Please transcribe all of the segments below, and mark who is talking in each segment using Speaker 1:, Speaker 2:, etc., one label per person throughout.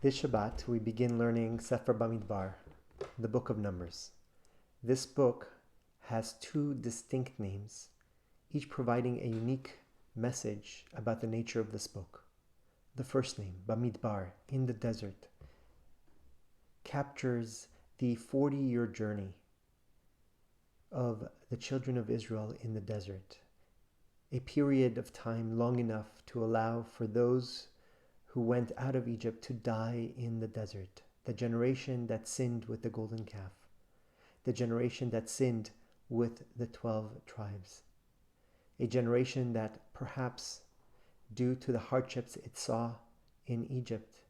Speaker 1: This Shabbat, we begin learning Sefer Bamidbar, the Book of Numbers. This book has two distinct names, each providing a unique message about the nature of this book. The first name, Bamidbar, in the desert, captures the 40-year journey of the children of Israel in the desert, a period of time long enough to allow for those who went out of Egypt to die in the desert, the generation that sinned with the golden calf, the generation that sinned with the 12 tribes, a generation that perhaps, due to the hardships it saw in Egypt,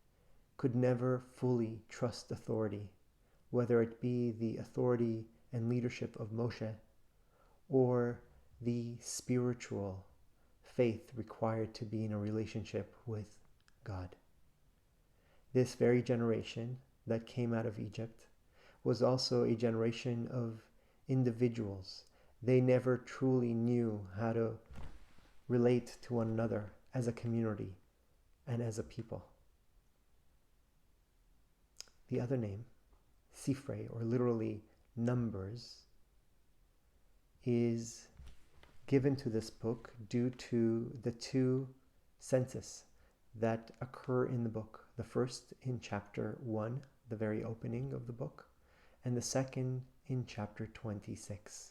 Speaker 1: could never fully trust authority, whether it be the authority and leadership of Moshe or the spiritual faith required to be in a relationship with God. This very generation that came out of Egypt was also a generation of individuals. They never truly knew how to relate to one another as a community and as a people. The other name, Sifrei, or literally numbers, is given to this book due to the two census that occur in the book. The first in chapter 1, the very opening of the book, and the second in chapter 26.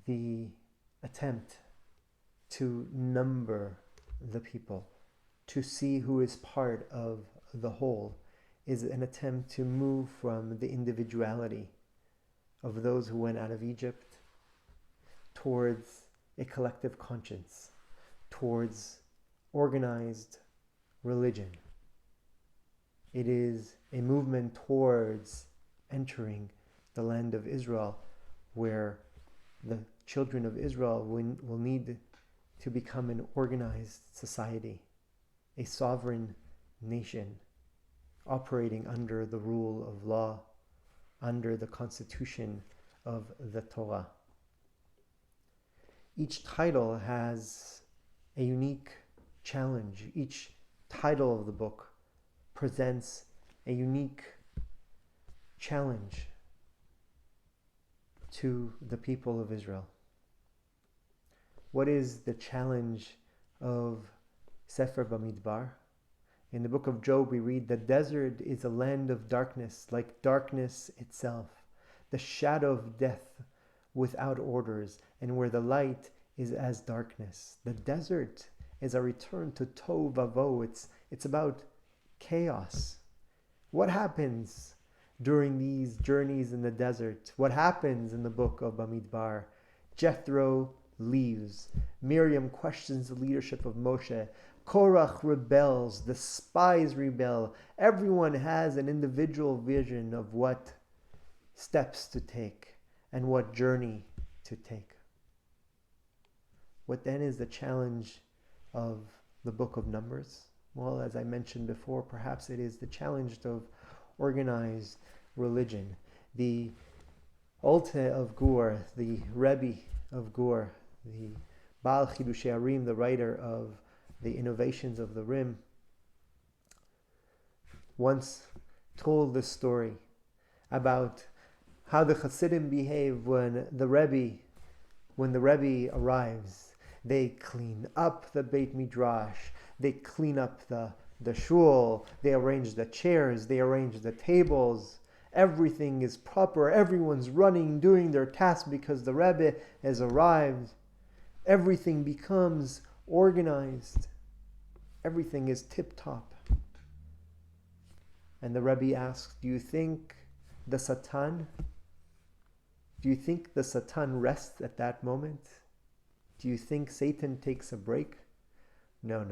Speaker 1: The attempt to number the people, to see who is part of the whole, is an attempt to move from the individuality of those who went out of Egypt towards a collective conscience, towards organized religion. It is a movement towards entering the land of Israel, where the children of Israel will need to become an organized society, a sovereign nation, operating under the rule of law, under the constitution of the Torah. Each title has a unique challenge. Each title of the book presents a unique challenge to the people of Israel. What is the challenge of Sefer Bamidbar? In the book of Job we read, the desert is a land of darkness, like darkness itself, the shadow of death without orders, and where the light is as darkness. The desert is a return to tohu vavohu. It's about chaos. What happens during these journeys in the desert? What happens in the book of Bamidbar? Jethro leaves. Miriam questions the leadership of Moshe. Korach rebels. The spies rebel. Everyone has an individual vision of what steps to take and what journey to take. What then is the challenge of the book of Numbers? Well, as I mentioned before, perhaps it is the challenge of organized religion. The Olte of Gur, the Rebbe of Gur, the Baal Chidushei Arim, the writer of the Innovations of the Rim, once told this story about how the Hasidim behave when the Rebbe arrives. They clean up the Beit Midrash, they clean up the shul, they arrange the chairs, they arrange the tables. Everything is proper, everyone's running, doing their task because the Rebbe has arrived. Everything becomes organized. Everything is tip-top. And the Rebbe asks, do you think the Satan rests at that moment? Do you think Satan takes a break? No.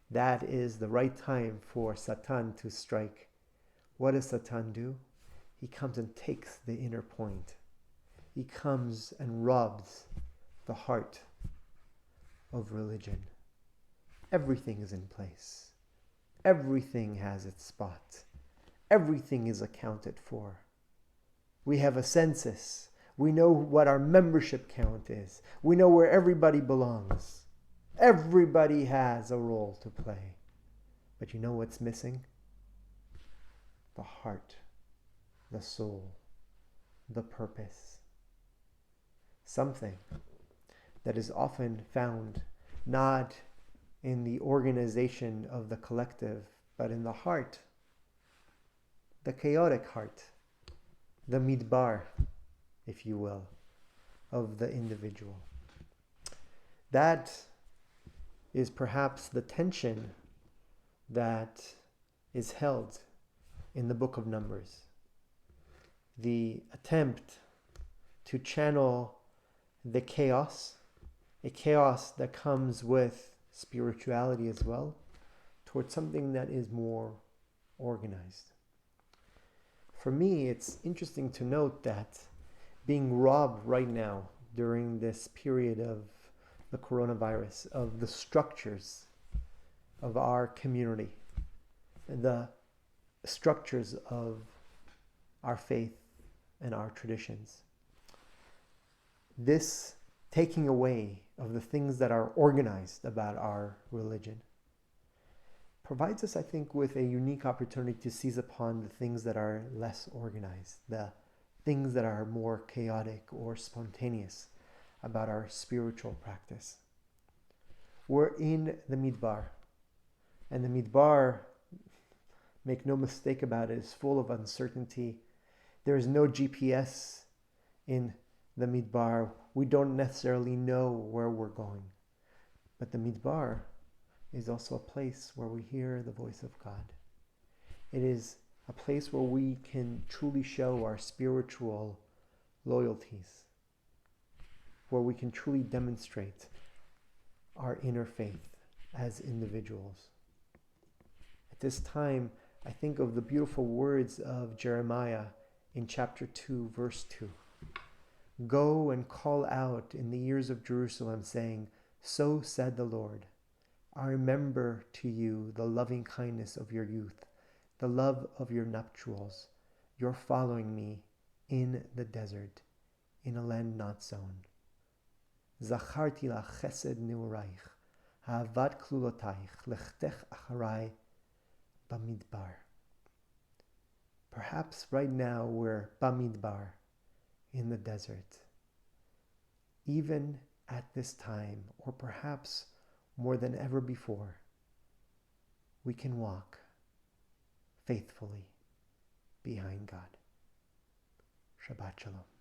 Speaker 1: That is the right time for Satan to strike. What does Satan do? He comes and takes the inner point. He comes and robs the heart of religion. Everything is in place. Everything has its spot. Everything is accounted for. We have a census. We know what our membership count is. We know where everybody belongs. Everybody has a role to play. But you know what's missing? The heart, the soul, the purpose. Something that is often found not in the organization of the collective, but in the heart, the chaotic heart, the midbar, if you will, of the individual. That is perhaps the tension that is held in the book of Numbers. The attempt to channel the chaos, a chaos that comes with spirituality as well, towards something that is more organized. For me, it's interesting to note that being robbed right now during this period of the coronavirus, of the structures of our community, the structures of our faith and our traditions. This taking away of the things that are organized about our religion provides us, I think, with a unique opportunity to seize upon the things that are less organized, the things that are more chaotic or spontaneous about our spiritual practice. We're in the Midbar, and the Midbar, make no mistake about it, is full of uncertainty. There is no GPS in the Midbar. We don't necessarily know where we're going. But the Midbar is also a place where we hear the voice of God. It is a place where we can truly show our spiritual loyalties, where we can truly demonstrate our inner faith as individuals. At this time, I think of the beautiful words of Jeremiah in chapter 2, verse 2. Go and call out in the ears of Jerusalem, saying, so said the Lord, I remember to you the loving kindness of your youth, the love of your nuptials, your following me in the desert, in a land not sown. Zacharti la chesed neuraich, ha'avad klulotaich, lechtech acharai Bamidbar. Perhaps right now we're Bamidbar, in the desert. Even at this time, or perhaps more than ever before, we can walk faithfully behind God. Shabbat Shalom.